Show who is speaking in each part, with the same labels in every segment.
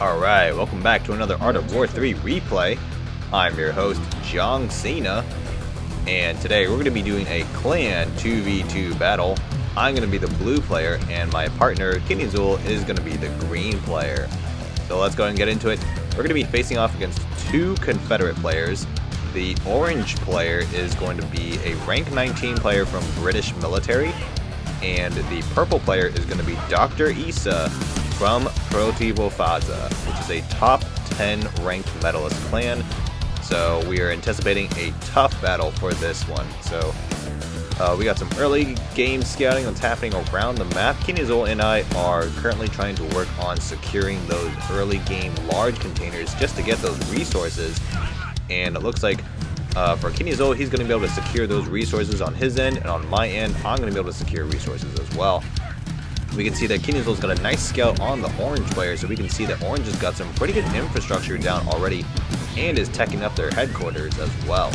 Speaker 1: Alright, welcome back to another Art of War 3 replay. I'm your host, John Cena, and today we're going to be doing a clan 2v2 battle. I'm going to be the blue player, and my partner, Kinezul, is going to be the green player. So let's go ahead and get into it. We're going to be facing off against two Confederate players. The orange player is going to be a rank 19 player from British military, and the purple player is going to be Dr. ISSA from Protivofazza, which is a top 10 ranked medalist clan. So we are anticipating a tough battle for this one. So we got some early game scouting that's happening around the map. Kinezul and I are currently trying to work on securing those early game large containers just to get those resources. And it looks like for Kinezul, he's going to be able to secure those resources on his end, and on my end, I'm going to be able to secure resources as well. We can see that Kinezul's got a nice scout on the orange player, so we can see that orange has got some pretty good infrastructure down already and is teching up their headquarters as well.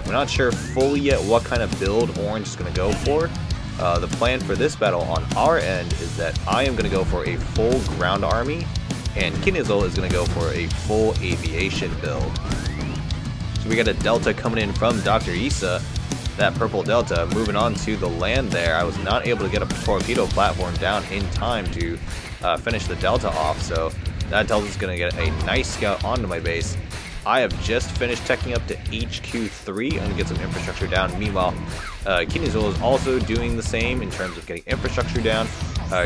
Speaker 1: We're not sure fully yet what kind of build orange is going to go for. The plan for this battle on our end is that I am going to go for a full ground army, and Kinezul is going to go for a full aviation build. So we got a delta coming in from Dr. ISSA. That purple delta moving on to the land there. I was not able to get a torpedo platform down in time to finish the delta off, so that delta is going to get a nice scout onto my base. I have just finished teching up to HQ3. I'm going to get some infrastructure down. Meanwhile, Kinezul is also doing the same in terms of getting infrastructure down.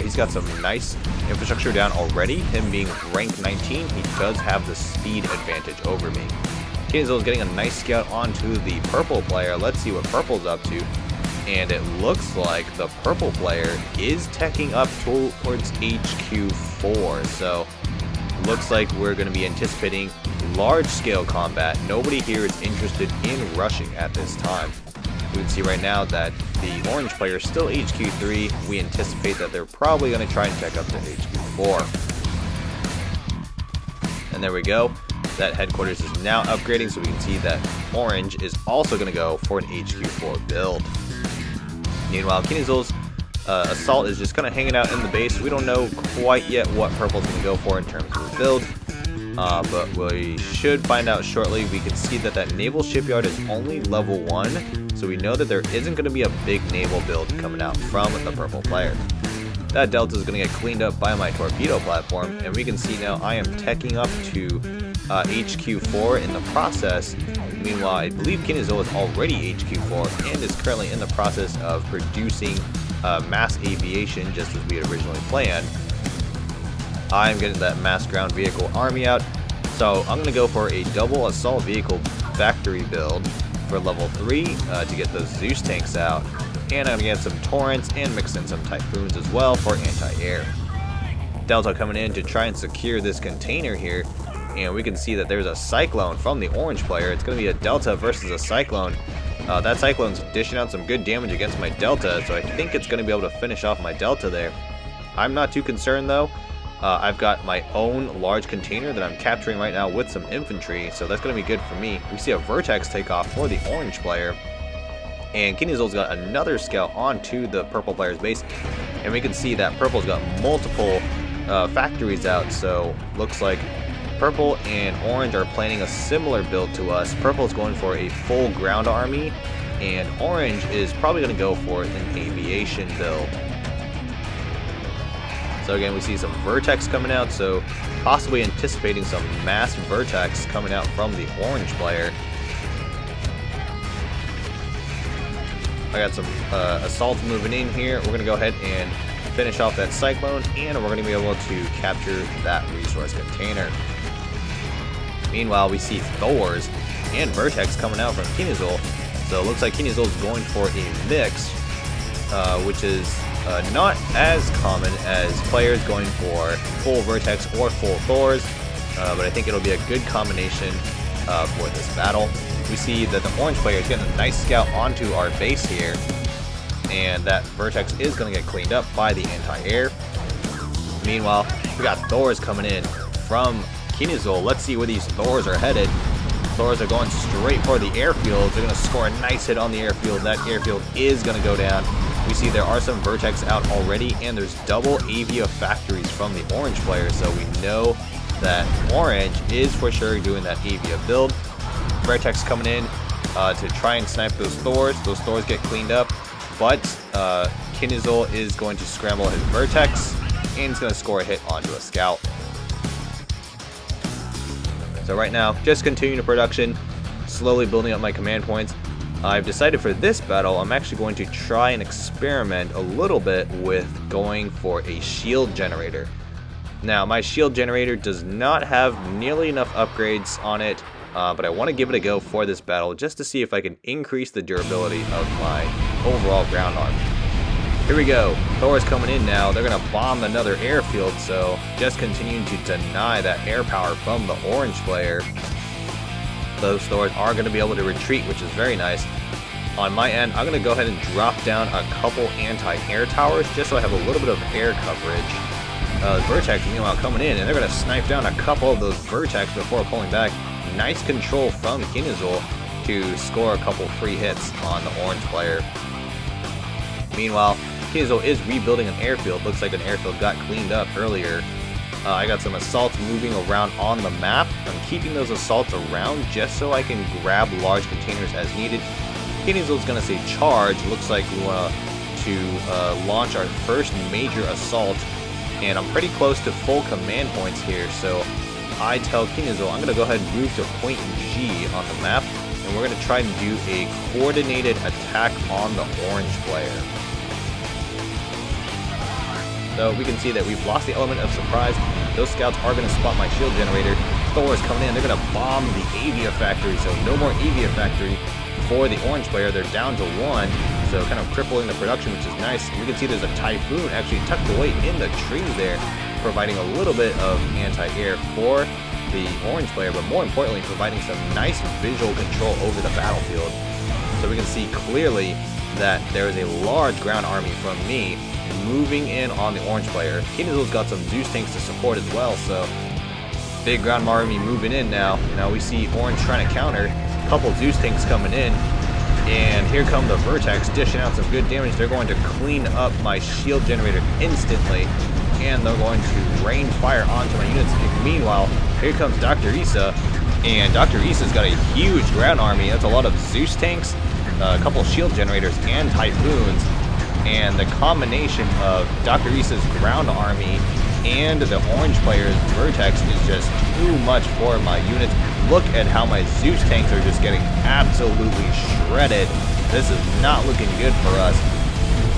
Speaker 1: He's got some nice infrastructure down already. Him being rank 19, he does have the speed advantage over me. Kinezul is getting a nice scout onto the purple player. Let's see what purple's up to. And it looks like the purple player is teching up towards HQ4. So looks like we're going to be anticipating large-scale combat. Nobody here is interested in rushing at this time. We can see right now that the orange player is still HQ3. We anticipate that they're probably going to try and tech up to HQ4. And there we go. That headquarters is now upgrading, so we can see that orange is also going to go for an HQ4 build. Meanwhile, Kinezul's assault is just kind of hanging out in the base. We don't know quite yet what purple's going to go for in terms of the build, but we should find out shortly. We can see that that naval shipyard is only level 1, so we know that there isn't going to be a big naval build coming out from the purple player. That delta is going to get cleaned up by my torpedo platform, and we can see now I am teching up to HQ4 in the process. Meanwhile, I believe Kinezul is already HQ4 and is currently in the process of producing mass aviation, just as we had originally planned. I'm getting that mass ground vehicle army out, so I'm going to go for a double assault vehicle factory build for level 3 to get those Zeus tanks out. And I'm going to get some Torrents and mix in some Typhoons as well for anti-air. Delta coming in to try and secure this container here. And we can see that there's a Cyclone from the orange player. It's going to be a Delta versus a Cyclone. That Cyclone's dishing out some good damage against my Delta, so I think it's going to be able to finish off my Delta there. I'm not too concerned though. I've got my own large container that I'm capturing right now with some infantry, so that's going to be good for me. We see a Vertex takeoff for the orange player. And Kinezul's got another scout onto the purple player's base. And we can see that purple's got multiple factories out, so looks like purple and orange are planning a similar build to us. Purple is going for a full ground army, and orange is probably going to go for an aviation build. So again, we see some Vertex coming out, so possibly anticipating some mass Vertex coming out from the orange player. I got some assaults moving in here. We're going to go ahead and finish off that Cyclone, and we're going to be able to capture that resource container. Meanwhile, we see Thors and Vertex coming out from Kinezul. So it looks like Kinezul is going for a mix, which is not as common as players going for full Vertex or full Thors, but I think it'll be a good combination for this battle. We see that the orange player is getting a nice scout onto our base here, and that Vertex is going to get cleaned up by the anti-air. Meanwhile, we got Thors coming in from Kinezul. Let's see where these Thors are headed. Thors are going straight for the airfield. They're going to score a nice hit on the airfield. That airfield is going to go down. We see there are some Vertex out already, and there's double Avia factories from the orange player, so we know that orange is for sure doing that Avia build. Vertex coming in to try and snipe those Thors. Those Thors get cleaned up, but Kinezul is going to scramble his Vertex, and he's going to score a hit onto a Scout. So right now, just continuing the production, slowly building up my command points. I've decided for this battle, I'm actually going to try and experiment a little bit with going for a shield generator. Now, my shield generator does not have nearly enough upgrades on it, but I want to give it a go for this battle just to see if I can increase the durability of my overall ground army. Here we go. Thor is coming in now. They're going to bomb another airfield, so just continuing to deny that air power from the orange player. Those Thors are going to be able to retreat, which is very nice. On my end, I'm going to go ahead and drop down a couple anti-air towers just so I have a little bit of air coverage. Vertex, meanwhile, coming in, and they're going to snipe down a couple of those Vertex before pulling back. Nice control from Kinezul to score a couple free hits on the orange player. Meanwhile, Kinezul is rebuilding an airfield. Looks like an airfield got cleaned up earlier. I got some assaults moving around on the map. I'm keeping those assaults around just so I can grab large containers as needed. Kinezul's going to say charge. Looks like we want to launch our first major assault, and I'm pretty close to full command points here, so I tell Kinezul I'm going to go ahead and move to point G on the map, and we're going to try and do a coordinated attack on the orange player. So we can see that we've lost the element of surprise. Those scouts are going to spot my shield generator. Thor is coming in. They're going to bomb the Avia factory, so no more Avia factory for the orange player. They're down to 1, so kind of crippling the production, which is nice. We can see there's a Typhoon actually tucked away in the trees there, providing a little bit of anti-air for the orange player, but more importantly, providing some nice visual control over the battlefield. So we can see clearly that there is a large ground army from me moving in on the orange player. Kinezul's got some Zeus tanks to support as well, so big ground army moving in now. Now we see orange trying to counter, a couple Zeus tanks coming in, and here come the Vertex dishing out some good damage. They're going to clean up my shield generator instantly, and they're going to rain fire onto my units. Meanwhile, here comes Dr. ISSA, and Dr. ISSA's got a huge ground army. That's a lot of Zeus tanks, a couple shield generators, and Typhoons. And the combination of Dr. ISSA's ground army and the orange player's Vertex is just too much for my units. Look at how my Zeus tanks are just getting absolutely shredded. This is not looking good for us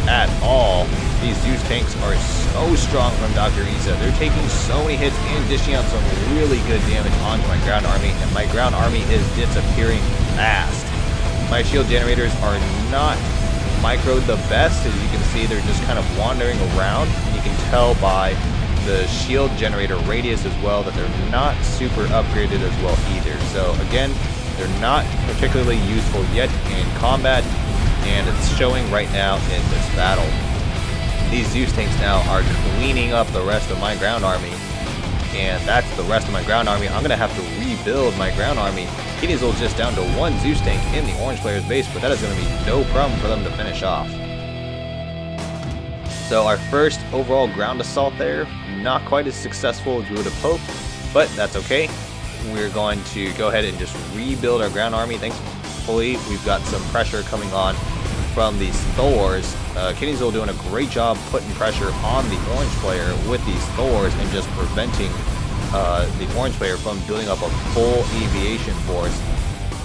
Speaker 1: at all. These Zeus tanks are so strong from Dr. ISSA. They're taking so many hits and dishing out some really good damage onto my ground army, and my ground army is disappearing fast. My shield generators are not microed the best. As you can see, they're just kind of wandering around. You can tell by the shield generator radius as well that they're not super upgraded as well either. So again, they're not particularly useful yet in combat, and it's showing right now in this battle. These Zeus tanks now are cleaning up the rest of my ground army, and that's the rest of my ground army. I'm going to have to rebuild my ground army. Kinezul just down to 1 Zeus tank in the orange player's base, but that is going to be no problem for them to finish off. So our first overall ground assault there, not quite as successful as we would have hoped, but that's okay. We're going to go ahead and just rebuild our ground army. Thankfully, we've got some pressure coming on from these Thors. Kinezul doing a great job putting pressure on the orange player with these Thors and just preventing the orange player from building up a full aviation force.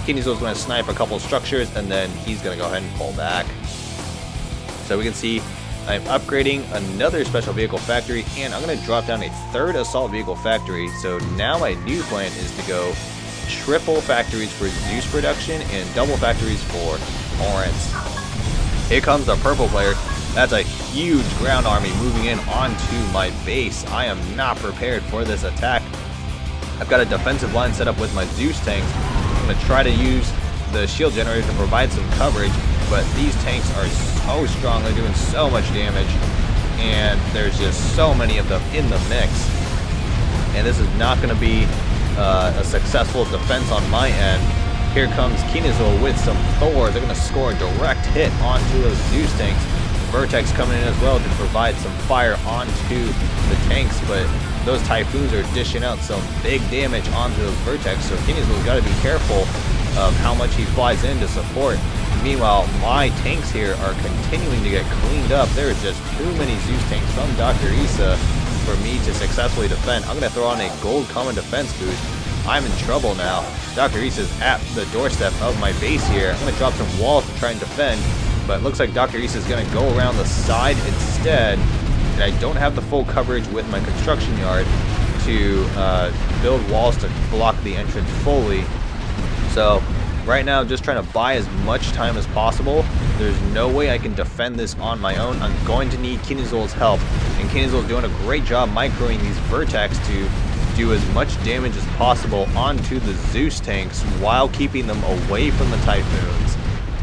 Speaker 1: Kinezul's going to snipe a couple structures, and then he's going to go ahead and pull back. So we can see I'm upgrading another special vehicle factory, and I'm going to drop down a 3rd assault vehicle factory. So now my new plan is to go triple factories for Zeus production and double factories for Torrents. Here comes the purple player. That's a huge ground army moving in onto my base. I am not prepared for this attack. I've got a defensive line set up with my Zeus tanks. I'm going to try to use the shield generator to provide some coverage, but these tanks are so strong. They're doing so much damage, and there's just so many of them in the mix. And this is not going to be a successful defense on my end. Here comes Kinezul with some Thors. They're going to score a direct hit onto those Zeus tanks. Vertex coming in as well to provide some fire onto the tanks, but those Typhoons are dishing out some big damage onto those Vertex, so kinezul's got to be careful of how much he flies in to support. Meanwhile, my tanks here are continuing to get cleaned up. There is just too many Zeus tanks from Dr. ISSA for me to successfully defend. I'm going to throw on a gold common defense boost. I'm in trouble now. Dr. ISSA's at the doorstep of my base here. I'm going to drop some walls to try and defend, but it looks like Dr. ISSA's going to go around the side instead, and I don't have the full coverage with my construction yard to build walls to block the entrance fully. So right now, just trying to buy as much time as possible. There's no way I can defend this on my own. I'm going to need kinezul's help, and kinezul's doing a great job microing these Vertex to do as much damage as possible onto the Zeus tanks while keeping them away from the Typhoons.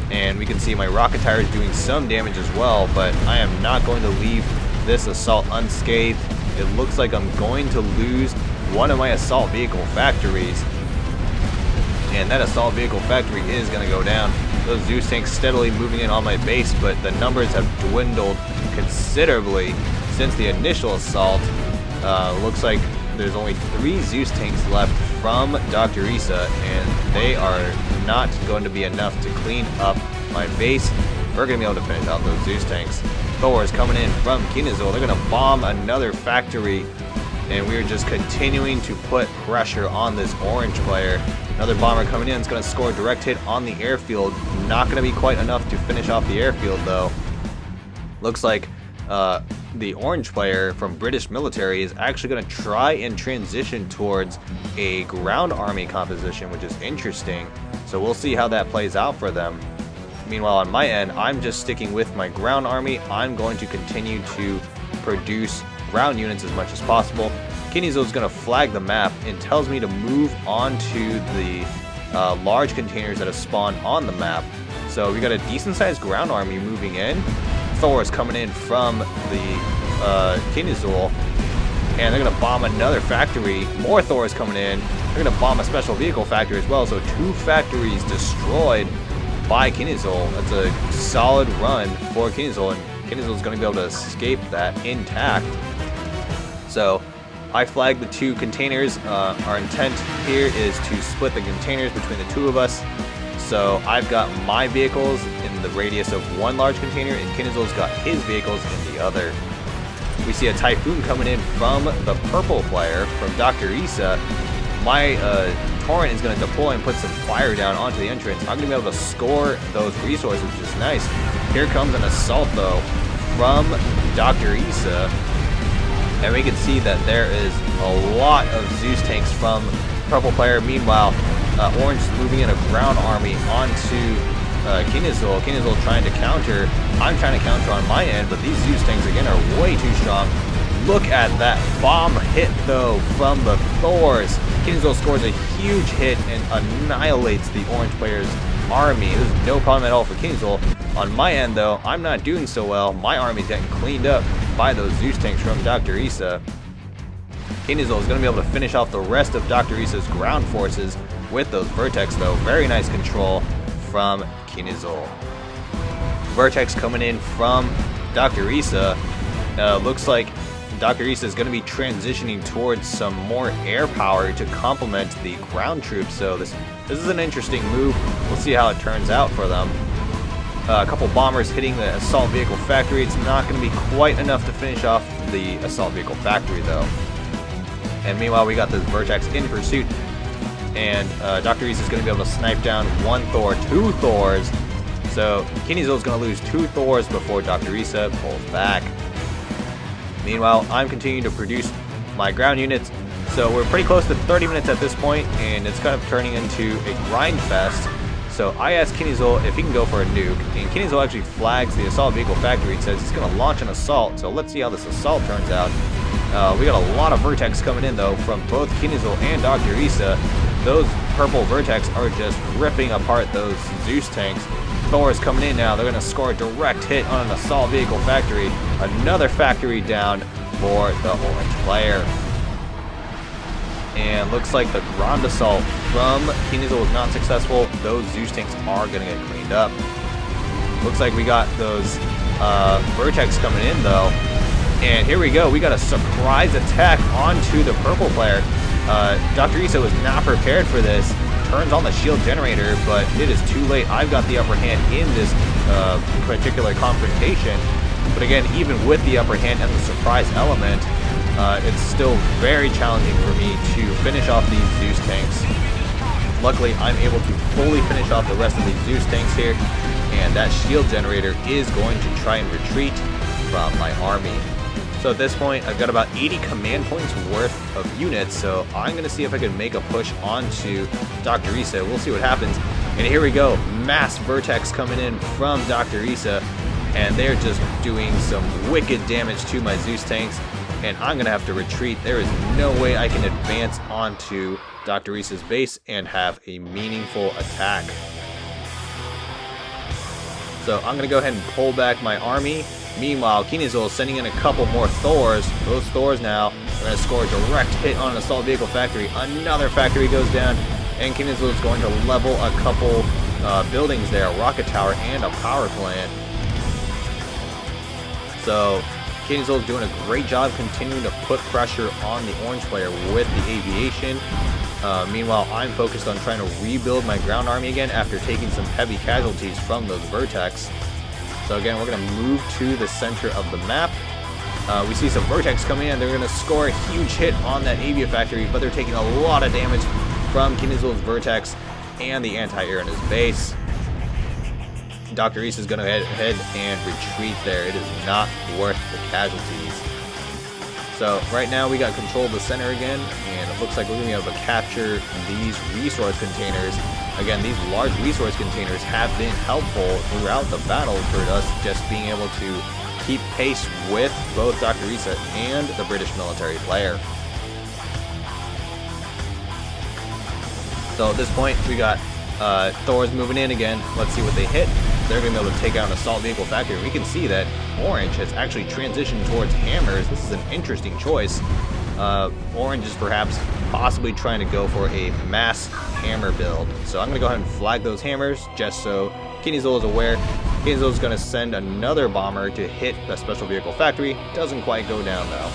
Speaker 1: And we can see my rocket tire is doing some damage as well, but I am not going to leave this assault unscathed. It looks like I'm going to lose one of my assault vehicle factories, and that assault vehicle factory is going to go down. Those Zeus tanks steadily moving in on my base, but the numbers have dwindled considerably since the initial assault. Looks like there's only 3 Zeus tanks left from Dr. ISSA, and they are not going to be enough to clean up my base. We're going to be able to finish out those Zeus tanks. Thor is coming in from kinezul. They're going to bomb another factory, and we are just continuing to put pressure on this orange player. Another bomber coming in. It's going to score a direct hit on the airfield. Not going to be quite enough to finish off the airfield, though. Looks like the orange player from British military is actually going to try and transition towards a ground army composition, which is interesting. So we'll see how that plays out for them. Meanwhile, on my end, I'm just sticking with my ground army. I'm going to continue to produce ground units as much as possible. kinezul is going to flag the map and tells me to move on to the large containers that have spawned on the map. So we got a decent sized ground army moving in. Thor is coming in from the kinezul, and they're going to bomb another factory. More Thor is coming in. They're going to bomb a special vehicle factory as well. So 2 factories destroyed by kinezul. That's a solid run for kinezul, and kinezul is going to be able to escape that intact. So I flagged the 2 containers. Our intent here is to split the containers between the 2 of us. So I've got my vehicles in the radius of 1 large container, and kinezul's got his vehicles in the other. We see a Typhoon coming in from the purple player, from Dr. ISSA. My Torrent is going to deploy and put some fire down onto the entrance. I'm going to be able to score those resources, which is nice. Here comes an assault, though, from Dr. ISSA. And we can see that there is a lot of Zeus tanks from purple player. Meanwhile, orange is moving in a ground army onto kinezul. Kinezul trying to counter. I'm trying to counter on my end, but these Zeus tanks, again, are way too strong. Look at that bomb hit, though, from the Thors. kinezul scores a huge hit and annihilates the orange player's army. There's no problem at all for kinezul. On my end, though, I'm not doing so well. My army's getting cleaned up by those Zeus tanks from Dr. ISSA. kinezul is going to be able to finish off the rest of Dr. ISSA's ground forces with those Vertex, though. Very nice control from kinezul. Vertex coming in from Dr. ISSA. Looks like Dr. ISSA is going to be transitioning towards some more air power to complement the ground troops, so this is an interesting move. We'll see how it turns out for them. A couple bombers hitting the assault vehicle factory. It's not going to be quite enough to finish off the assault vehicle factory, though. And meanwhile, we got this Vertex in pursuit, and Dr. ISSA is going to be able to snipe down 1 Thor, 2 Thors. So kinezul is going to lose 2 Thors before Dr. ISSA pulls back. Meanwhile, I'm continuing to produce my ground units. So we're pretty close to 30 minutes at this point, and it's kind of turning into a grind fest. So I asked kinezul if he can go for a nuke, and kinezul actually flags the assault vehicle factory and says he's going to launch an assault. So let's see how this assault turns out. We got a lot of Vertex coming in, though, from both kinezul and Dr. ISSA. Those purple Vertex are just ripping apart those Zeus tanks. Thor is coming in now. They're going to score a direct hit on an assault vehicle factory. Another factory down for the orange player. And looks like the ground assault from kinezul was not successful. Those Zeus tanks are going to get cleaned up. Looks like we got those Vertex coming in, though. And here we go. We got a surprise attack onto the purple player. Dr. ISSA was not prepared for this. Turns on the shield generator, but it is too late. I've got the upper hand in this particular confrontation. But again, even with the upper hand and the surprise element, it's still very challenging for me to finish off these Zeus tanks. Luckily, I'm able to fully finish off the rest of these Zeus tanks here, and that shield generator is going to try and retreat from my army. So at this point, I've got about 80 command points worth of units, so I'm going to see if I can make a push onto Dr. ISSA. We'll see what happens. And here we go, mass vertex coming in from Dr. ISSA, and they're just doing some wicked damage to my Zeus tanks, and I'm going to have to retreat. There is no way I can advance onto Dr. ISSA's base and have a meaningful attack. So I'm going to go ahead and pull back my army. Meanwhile, kinezul is sending in a couple more Thors. Those Thors now are going to score a direct hit on an assault vehicle factory. Another factory goes down, and kinezul is going to level a couple buildings there, a rocket tower and a power plant. So kinezul is doing a great job continuing to put pressure on the orange player with the aviation. Meanwhile, I'm focused on trying to rebuild my ground army again after taking some heavy casualties from those vertex. So again, we're going to move to the center of the map. We see some vertex coming in. They're going to score a huge hit on that avia factory, but they're taking a lot of damage from kinezul's vertex and the anti-air in his base. Dr. ISSA is going to head and retreat there. It is not worth the casualties. So right now we got control of the center again, and it looks like we're going to be able to capture these resource containers. Again, these large resource containers have been helpful throughout the battle for us just being able to keep pace with both Dr. ISSA and the British military player. So at this point, we got Thors moving in again. Let's see what they hit. They're going to be able to take out an assault vehicle factory. We can see that Orange has actually transitioned towards hammers. This is an interesting choice. Orange is perhaps possibly trying to go for a mass hammer build. So I'm going to go ahead and flag those hammers just so kinezul is aware. Kinezul is going to send another bomber to hit the special vehicle factory. Doesn't quite go down though.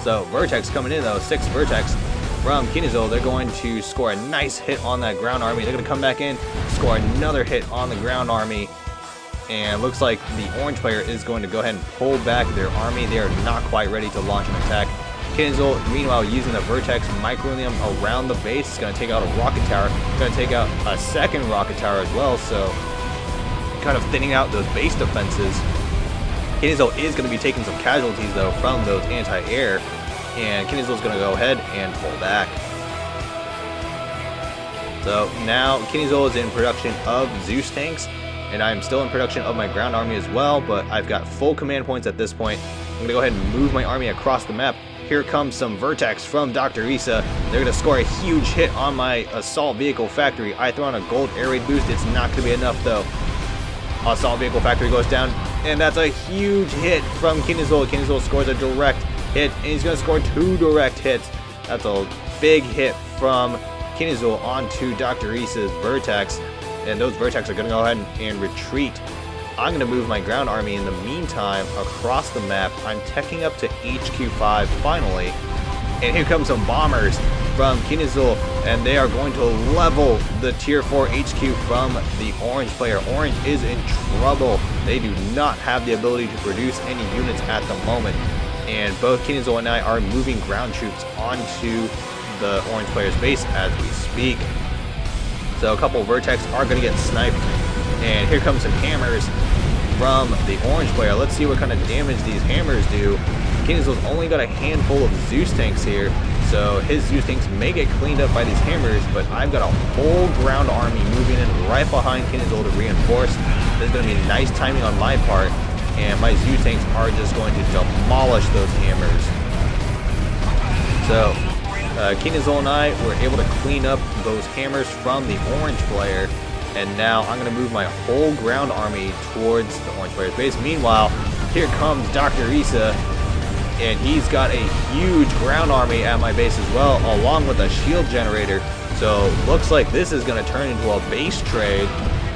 Speaker 1: So Vertex coming in though, 6 Vertex from kinezul. They're going to score a nice hit on that ground army. They're going to come back in, score another hit on the ground army. And looks like the orange player is going to go ahead and pull back their army. They are not quite ready to launch an attack. kinezul, meanwhile, using the Vertex microlium around the base, is going to take out a rocket tower. Going to take out a second rocket tower as well, so kind of thinning out those base defenses. kinezul is going to be taking some casualties, though, from those anti-air, and kinezul is going to go ahead and pull back. So now kinezul is in production of Zeus tanks, and I'm still in production of my ground army as well, but I've got full command points at this point. I'm going to go ahead and move my army across the map. Here comes some Vertex from Dr. ISSA. They're going to score a huge hit on my assault vehicle factory. I throw on a gold air raid boost. It's not going to be enough though. Assault vehicle factory goes down, and that's a huge hit from kinezul. kinezul scores a direct hit, and he's going to score 2 direct hits. That's a big hit from kinezul onto Dr. ISSA's Vertex. And those Vertex are going to go ahead and retreat. I'm going to move my ground army in the meantime across the map. I'm teching up to HQ5 finally. And here comes some bombers from kinezul, and they are going to level the tier 4 HQ from the orange player. Orange is in trouble. They do not have the ability to produce any units at the moment. And both kinezul and I are moving ground troops onto the orange player's base as we speak. So a couple of Vertex are going to get sniped. And here comes some hammers from the orange player. Let's see what kind of damage these hammers do. kinezul's only got a handful of Zeus tanks here, so his Zeus tanks may get cleaned up by these hammers, but I've got a whole ground army moving in right behind kinezul to reinforce. This is going to be nice timing on my part, and my Zeus tanks are just going to demolish those hammers. So kinezul and I were able to clean up those hammers from the orange player, and now I'm going to move my whole ground army towards the orange player's base. Meanwhile, here comes Dr. ISSA, and he's got a huge ground army at my base as well, along with a shield generator. So looks like this is going to turn into a base trade.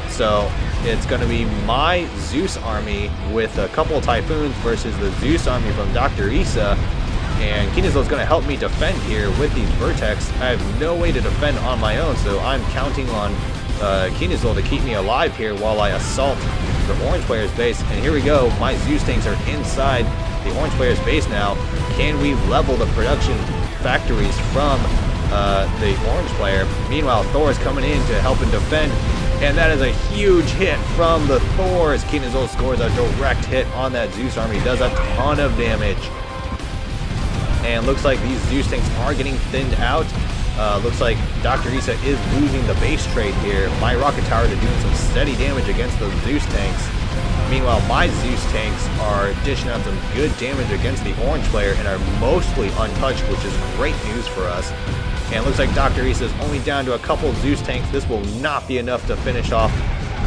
Speaker 1: So it's going to be my Zeus army with a couple of Typhoons versus the Zeus army from Dr. ISSA. And kinezul is going to help me defend here with these Vertex. I have no way to defend on my own, so I'm counting on kinezul to keep me alive here while I assault the orange player's base. And here we go, my Zeus tanks are inside the orange player's base now. Can we level the production factories from the orange player? Meanwhile, Thor is coming in to help and defend, and that is a huge hit from the Thors. kinezul scores a direct hit on that Zeus army, does a ton of damage. And looks like these Zeus tanks are getting thinned out. Looks like Dr. ISSA is losing the base trade here. My rocket towers are doing some steady damage against those Zeus tanks. Meanwhile, my Zeus tanks are dishing out some good damage against the orange player and are mostly untouched, which is great news for us. And it looks like Dr. ISSA is only down to a couple Zeus tanks. This will not be enough to finish off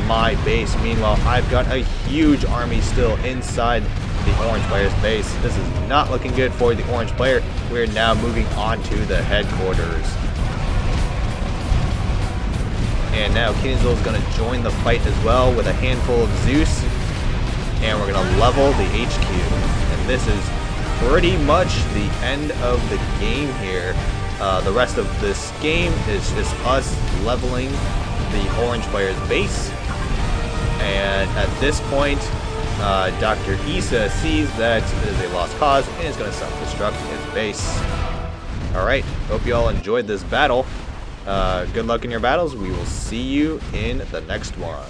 Speaker 1: my base. Meanwhile, I've got a huge army still inside the orange player's base. This is not looking good for the orange player. We're now moving on to the headquarters. And now kinezul is going to join the fight as well with a handful of Zeus. And we're going to level the HQ. And this is pretty much the end of the game here. The rest of this game is just us leveling the orange player's base. And at this point, Dr. ISSA sees that it is a lost cause and is going to self-destruct his base. Alright, hope you all enjoyed this battle. Good luck in your battles. We will see you in the next one.